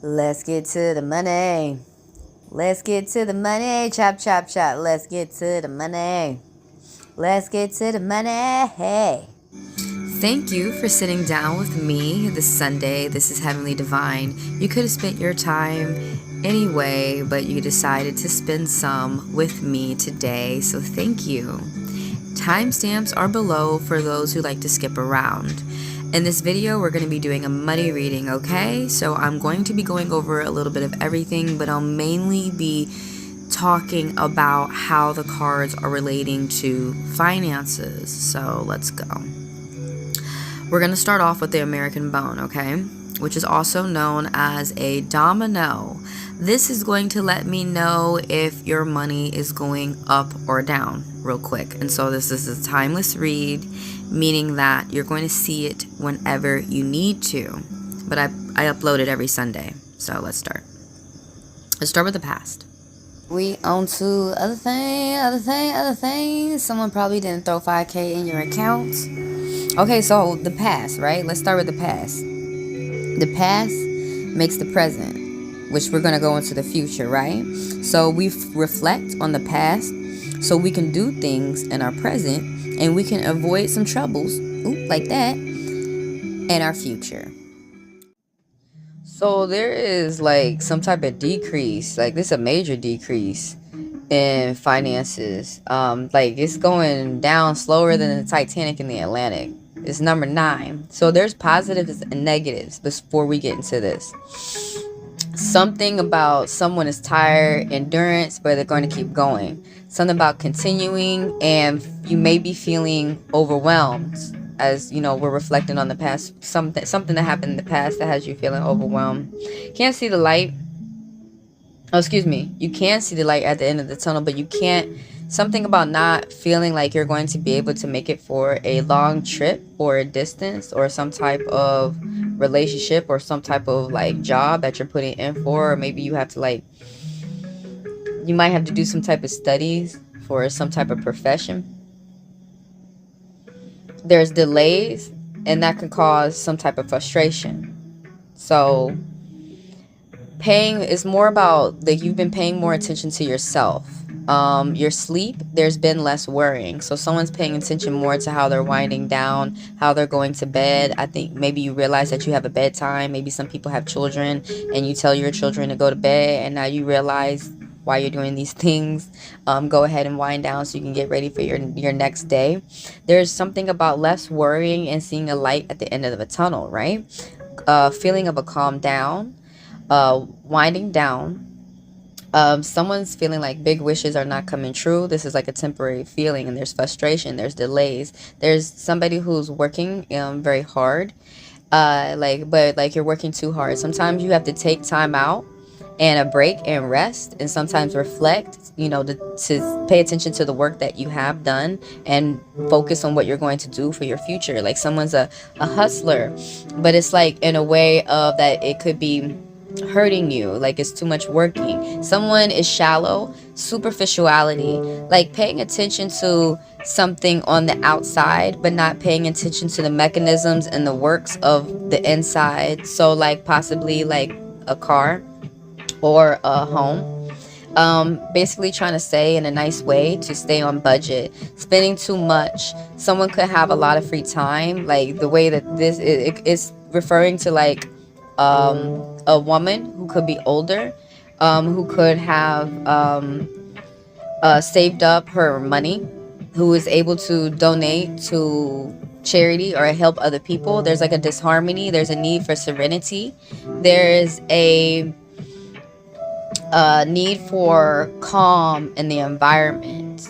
Let's get to the money. Let's get to the money. Chop, chop, chop. Let's get to the money. Let's get to the money. Hey. Thank you for sitting down with me this Sunday. This is Heavenly Divine. You could have spent your time anyway, but you decided to spend some with me today, so thank you. Timestamps are below for those who like to skip around. In this video, we're going to be doing a money reading, okay? So I'm going to be going over a little bit of everything, but I'll mainly be talking about how the cards are relating to finances. So let's go. We're going to start off with the American bone, okay? Which is also known as a domino. This is going to let me know if your money is going up or down real quick. And so this is a timeless read, meaning that you're going to see it whenever you need to. But I upload it every Sunday. So let's start. Let's start with the past. We on to other thing. Someone probably didn't throw 5K in your account. Okay, so the past, right? Let's start with the past. The past makes the present, which we're going to go into the future, right? So we reflect on the past so we can do things in our present and we can avoid some troubles, like that, in our future. So there is like some type of decrease, like this is a major decrease in finances. Like it's going down slower than the Titanic in the Atlantic. It's number 9. So there's positives and negatives before we get into this. Something about someone is tired, endurance, but they're going to keep going. Something about continuing, and you may be feeling overwhelmed. As you know, we're reflecting on the past, something that happened in the past that has you feeling overwhelmed. Can't see the light. Oh, excuse me. You can see the light at the end of the tunnel, but you can't. Something about not feeling like you're going to be able to make it for a long trip or a distance or some type of relationship or some type of like job that you're putting in for, or maybe you have to like, you might have to do some type of studies for some type of profession. There's delays, and that can cause some type of frustration. So paying is more about like you've been paying more attention to yourself. Your sleep, there's been less worrying. So someone's paying attention more to how they're winding down, how they're going to bed. I think maybe you realize that you have a bedtime. Maybe some people have children and you tell your children to go to bed, and now you realize why you're doing these things. Go ahead and wind down so you can get ready for your next day. There's something about less worrying and seeing a light at the end of a tunnel, right? Feeling of a calm down, winding down. Someone's feeling like big wishes are not coming true. This is like a temporary feeling, and there's frustration, there's delays. There's somebody who's working very hard, but you're working too hard. Sometimes you have to take time out and a break and rest, and sometimes reflect, to pay attention to the work that you have done and focus on what you're going to do for your future. Like someone's a hustler, but it's like in a way of that it could be hurting you, like it's too much working. Someone is shallow, superficiality, like paying attention to something on the outside but not paying attention to the mechanisms and the works of the inside. So like possibly like a car or a home. Basically trying to say in a nice way to stay on budget, spending too much. Someone could have a lot of free time, like the way that this is referring to like a woman who could be older, who could have saved up her money, who is able to donate to charity or help other people. There's like a disharmony. There's a need for serenity. There's a need for calm in the environment.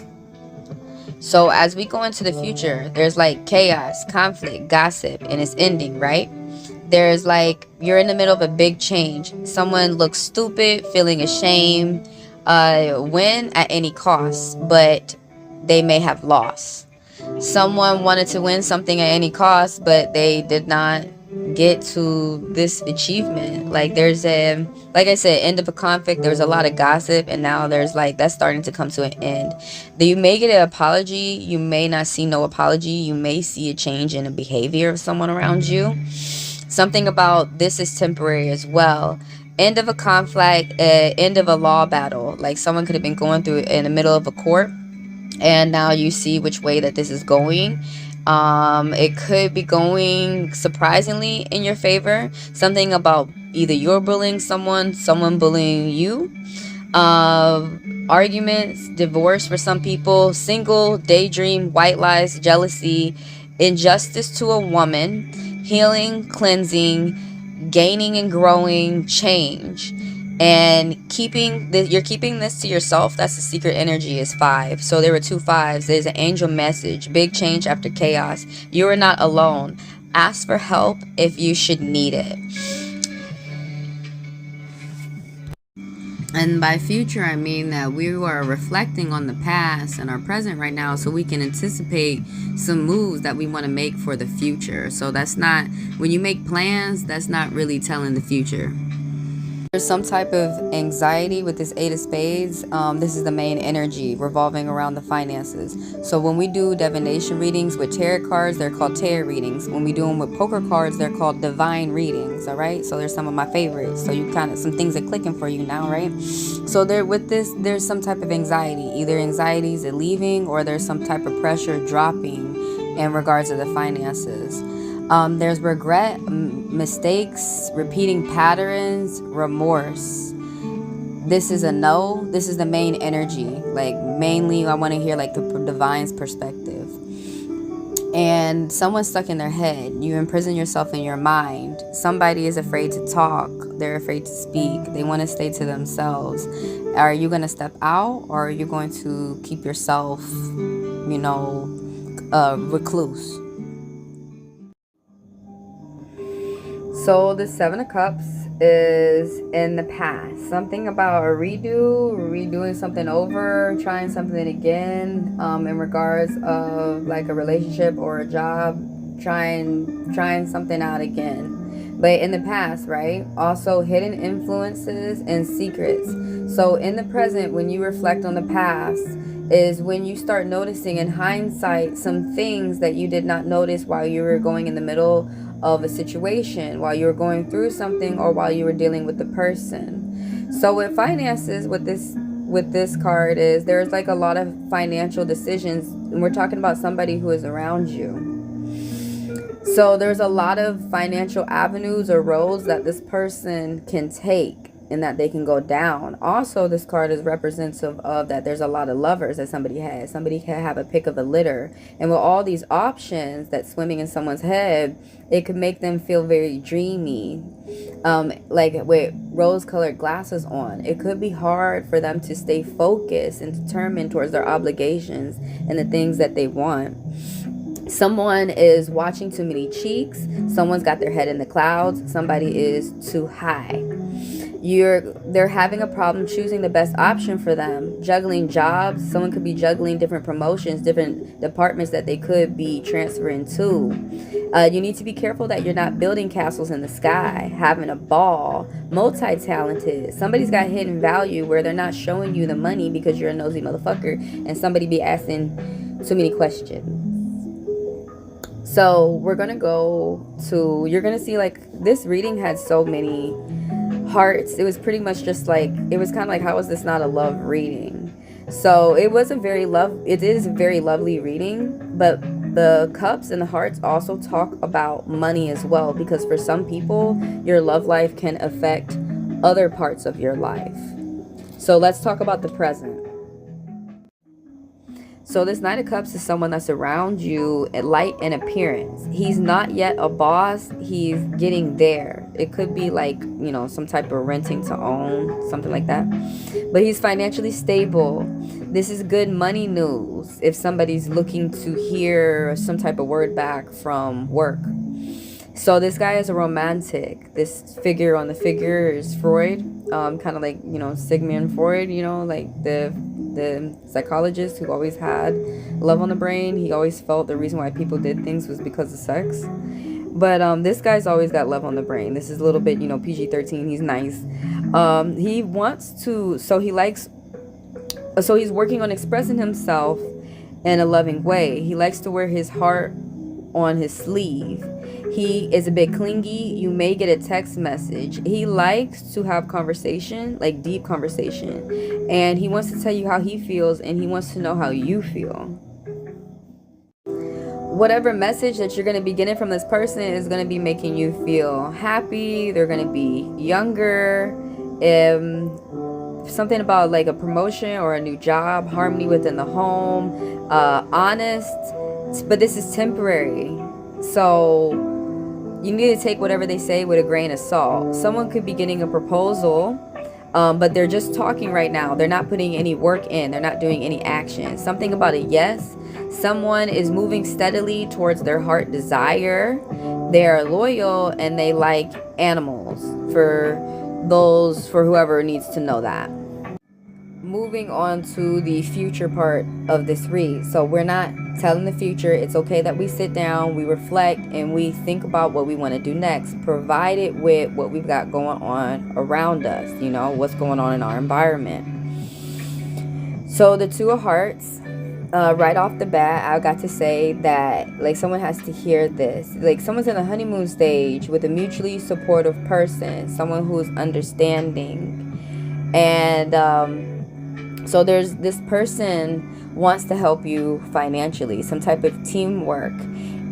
So as we go into the future, there's like chaos, conflict, gossip, and it's ending, right? There's like, you're in the middle of a big change. Someone looks stupid, feeling ashamed, win at any cost, but they may have lost. Someone wanted to win something at any cost, but they did not get to this achievement. Like there's like I said, end of a conflict. There's a lot of gossip, and now there's like, that's starting to come to an end. You may get an apology. You may not see no apology. You may see a change in the behavior of someone around you. Something about this is temporary as well. End of a conflict, end of a law battle. Like someone could have been going through it in the middle of a court, and now you see which way that this is going. It could be going surprisingly in your favor. Something about either you're bullying someone bullying you. Arguments, divorce for some people, single, daydream, white lies, jealousy, injustice to a woman, healing, cleansing, gaining and growing, change. And you're keeping this to yourself. That's the secret energy, is 5. So there were 2 5s. There's an angel message, big change after chaos. You are not alone. Ask for help if you should need it. And by future, I mean that we are reflecting on the past and our present right now, so we can anticipate some moves that we want to make for the future. So that's not, when you make plans, that's not really telling the future. There's some type of anxiety with this 8 of spades. This is the main energy revolving around the finances. So when we do divination readings with tarot cards, they're called tarot readings. When we do them with poker cards, they're called divine readings. All right, so there's some of my favorites. So you kind of, some things are clicking for you now, right? So there, with this, there's some type of anxiety. Either anxiety is leaving, or there's some type of pressure dropping in regards to the finances. There's regret, mistakes, repeating patterns, remorse. This is a no. This is the main energy. Like, mainly I want to hear like the divine's perspective. And someone's stuck in their head. You imprison yourself in your mind. Somebody is afraid to talk. They're afraid to speak. They want to stay to themselves. Are you going to step out, or are you going to keep yourself, you know, recluse? So the 7 of Cups is in the past. Something about a redoing something over, trying something again, in regards of like a relationship or a job, trying something out again. But in the past, right? Also hidden influences and secrets. So in the present, when you reflect on the past, is when you start noticing in hindsight some things that you did not notice while you were going in the middle of a situation, while you were going through something, or while you were dealing with the person. So with finances, with this card, is there's like a lot of financial decisions, and we're talking about somebody who is around you. So there's a lot of financial avenues or roads that this person can take, and that they can go down. Also, this card is representative of that there's a lot of lovers that somebody has. Somebody can have a pick of a litter. And with all these options that's swimming in someone's head, it could make them feel very dreamy. Like with rose-colored glasses on. It could be hard for them to stay focused and determined towards their obligations and the things that they want. Someone is watching too many cheeks. Someone's got their head in the clouds. Somebody is too high. They're having a problem choosing the best option for them. Juggling jobs. Someone could be juggling different promotions, different departments that they could be transferring to. You need to be careful that you're not building castles in the sky, having a ball, multi-talented. Somebody's got hidden value where they're not showing you the money because you're a nosy motherfucker, and somebody be asking too many questions. So we're going to go to, you're going to see like this reading had so many hearts. It was pretty much just like, it was kind of like, how is this not a love reading? So it is a very lovely reading, but the cups and the hearts also talk about money as well, because for some people, your love life can affect other parts of your life. So let's talk about the present. So this Knight of Cups is someone that's around you, light in appearance. He's not yet a boss. He's getting there. It could be like, you know, some type of renting to own, something like that. But he's financially stable. This is good money news if somebody's looking to hear some type of word back from work. So this guy is a romantic. This figure on the figure is Freud. Kind of like, you know, Sigmund Freud, you know, like the psychologist who always had love on the brain. He always felt the reason why people did things was because of sex. But this guy's always got love on the brain. This is a little bit, you know, PG-13. He's nice. He wants to, so he's working on expressing himself in a loving way. He likes to wear his heart on his sleeve. He is a bit clingy. You may get a text message. He likes to have conversation, like deep conversation. And he wants to tell you how he feels, and he wants to know how you feel. Whatever message that you're going to be getting from this person is going to be making you feel happy. They're going to be younger. Something about like a promotion or a new job, harmony within the home, honest. But this is temporary. So you need to take whatever they say with a grain of salt. Someone could be getting a proposal, but they're just talking right now. They're not putting any work in. They're not doing any action. Something about a yes. Someone is moving steadily towards their heart desire. They're loyal and they like animals, for whoever needs to know that. Moving on to the future part of this read. So we're not telling the future. It's okay that we sit down, we reflect, and we think about what we want to do next, provided with what we've got going on around us, you know, what's going on in our environment. So the Two of Hearts, right off the bat, I got to say that, like, someone has to hear this. Like, someone's in the honeymoon stage with a mutually supportive person, someone who's understanding. And so there's this person wants to help you financially, some type of teamwork.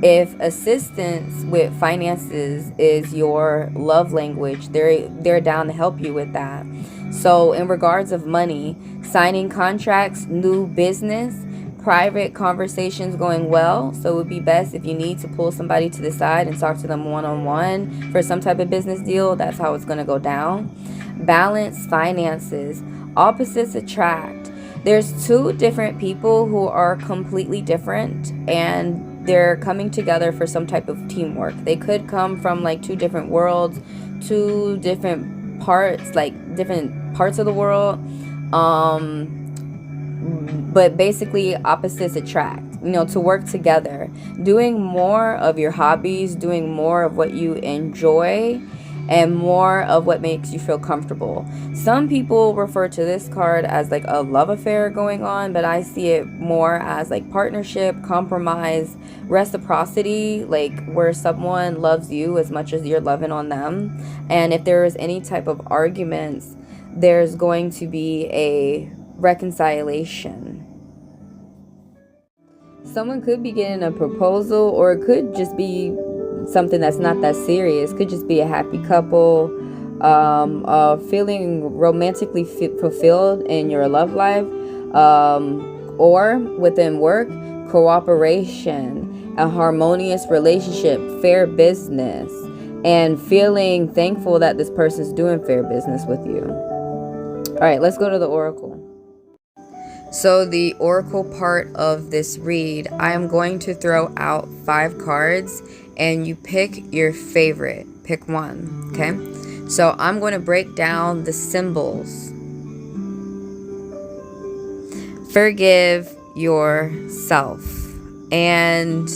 If assistance with finances is your love language, they're down to help you with that. So in regards of money, signing contracts, new business, private conversations going well. So it would be best if you need to pull somebody to the side and talk to them one-on-one for some type of business deal. That's how it's going to go down. Balance, finances, opposites attract. There's two different people who are completely different, and they're coming together for some type of teamwork. They could come from like two different worlds, two different parts, like different parts of the world. But basically opposites attract, you know, to work together, doing more of your hobbies, doing more of what you enjoy, and more of what makes you feel comfortable. Some people refer to this card as like a love affair going on, but I see it more as like partnership, compromise, reciprocity, like where someone loves you as much as you're loving on them. And if there is any type of arguments, there's going to be a reconciliation. Someone could be getting a proposal, or it could just be something that's not that serious. Could just be a happy couple, feeling romantically fulfilled in your love life, or within work, cooperation, a harmonious relationship, fair business, and feeling thankful that this person's doing fair business with you. All right, let's go to the oracle. So the oracle part of this read, I am going to throw out 5 cards and you pick your favorite. Pick one, okay? So I'm going to break down the symbols. Forgive yourself. And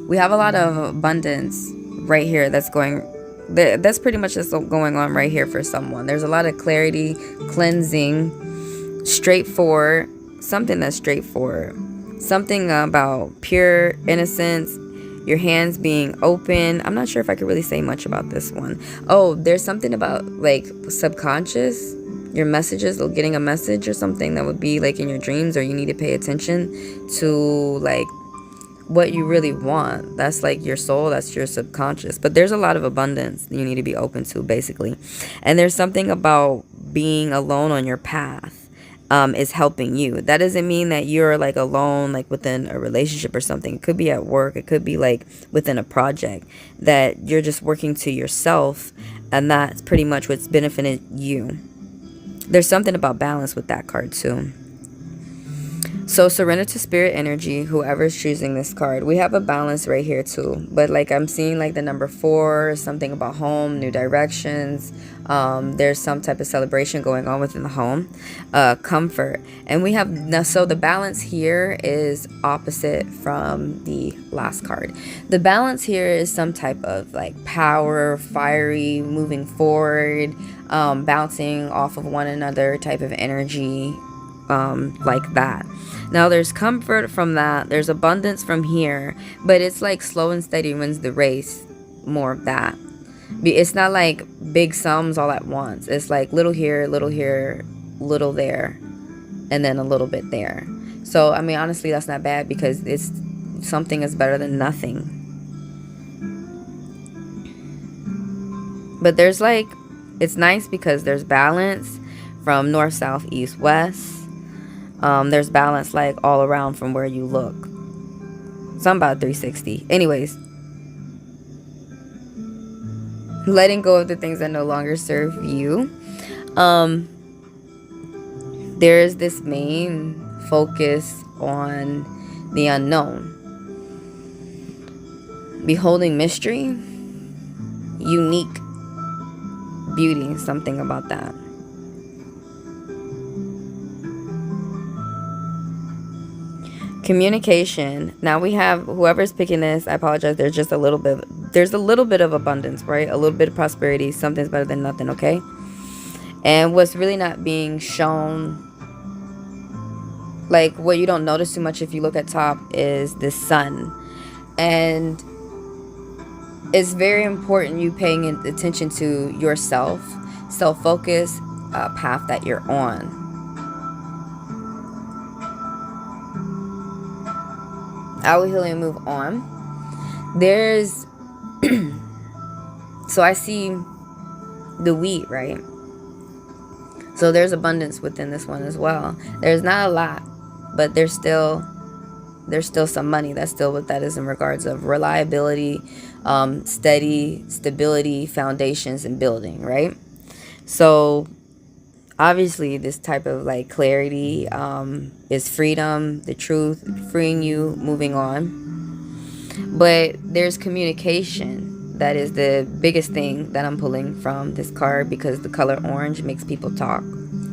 we have a lot of abundance right here that's pretty much just going on right here for someone. There's a lot of clarity, cleansing, straightforward, something that's straightforward, something about pure innocence, your hands being open. I'm not sure if I could really say much about this one. Oh, there's something about like subconscious, your messages, or getting a message or something that would be like in your dreams, or you need to pay attention to like what you really want. That's like your soul, that's your subconscious. But there's a lot of abundance you need to be open to, basically. And there's something about being alone on your path is helping you. That doesn't mean that you're like alone, like within a relationship or something. It could be at work. It could be like within a project that you're just working to yourself, and that's pretty much what's benefited you. There's something about balance with that card too. So surrender to spirit energy, whoever's choosing this card. We have a balance right here too. But like I'm seeing like the number 4, something about home, new directions. There's some type of celebration going on within the home. Comfort. And we have, now, so the balance here is opposite from the last card. The balance here is some type of like power, fiery, moving forward, bouncing off of one another type of energy. Like that. Now there's comfort from that, there's abundance from here, but it's like slow and steady wins the race. more of that. It's not like big sums all at once. It's like little here, little there, and then a little bit there. So, I mean, honestly, that's not bad, because it's something is better than nothing. But there's like, it's nice because there's balance from north, south, east, west. There's balance like all around from where you look. So I'm about 360. Anyways, letting go of the things that no longer serve you. There's this main focus on the unknown. Beholding mystery, unique beauty, something about that. Communication. Now we have, whoever's picking this, I apologize, there's a little bit of abundance, right? A little bit of prosperity. Something's better than nothing, okay? And what's really not being shown, like what you don't notice too much if you look at top, is the sun. And it's very important you paying attention to yourself, self-focus, path that you're on. I will heal and move on. There's so I see the wheat, right? So there's abundance within this one as well. There's not a lot, but there's still some money. That's still what that is in regards of reliability, stability, foundations, and building, right? So obviously this type of like clarity is freedom, the truth, freeing you, moving on. But there's communication. That is the biggest thing that I'm pulling from this card, because the color orange makes people talk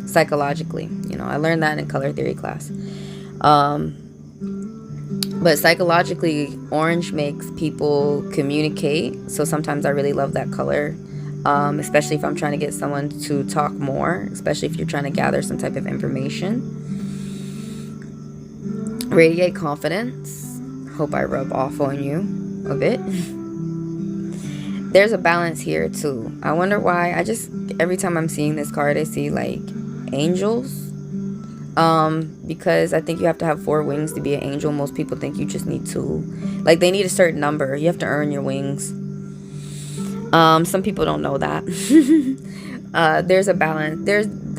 psychologically. You know, I learned that in color theory class. But psychologically, orange makes people communicate. So sometimes I really love that color, especially if I'm trying to get someone to talk more, especially if you're trying to gather some type of information. Radiate confidence. Hope I rub off on you a bit. There's a balance here too. I wonder why. Every time I'm seeing this card, I see like angels. Because I think you have to have 4 wings to be an angel. Most people think you just need 2. Like they need a certain number. You have to earn your wings. Some people don't know that. There's a balance.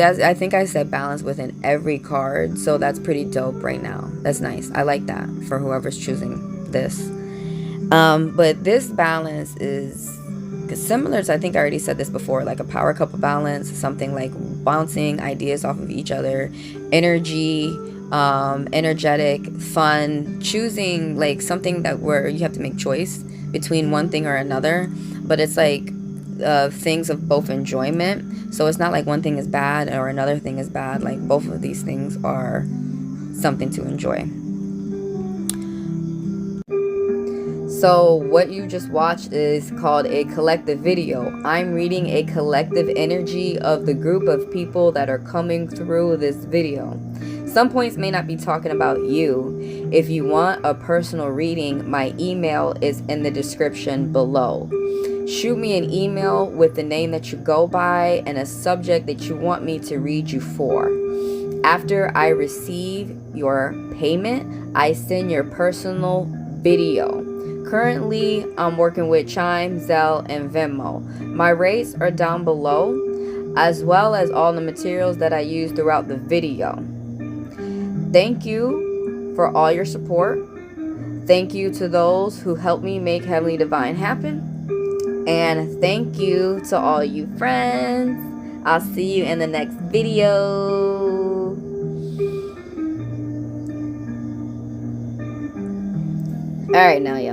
I think I said balance within every card. So that's pretty dope right now. That's nice. I like that for whoever's choosing this. But this balance is similar to, I think I already said this before, like a power couple balance, something like bouncing ideas off of each other, energy, energetic, fun, choosing like something that where you have to make choice between one thing or another, but it's like things of both enjoyment. So it's not like one thing is bad or another thing is bad. Like both of these things are something to enjoy. So what you just watched is called a collective video. I'm reading a collective energy of the group of people that are coming through this video. Some points may not be talking about you. If you want a personal reading, my email is in the description below. Shoot me an email with the name that you go by and a subject that you want me to read you for. After I receive your payment, I send your personal video. Currently, I'm working with Chime, Zelle, and Venmo. My rates are down below, as well as all the materials that I use throughout the video. Thank you for all your support. Thank you to those who helped me make Heavenly Divine happen. And thank you to all you friends. I'll see you in the next video. All right, now, y'all.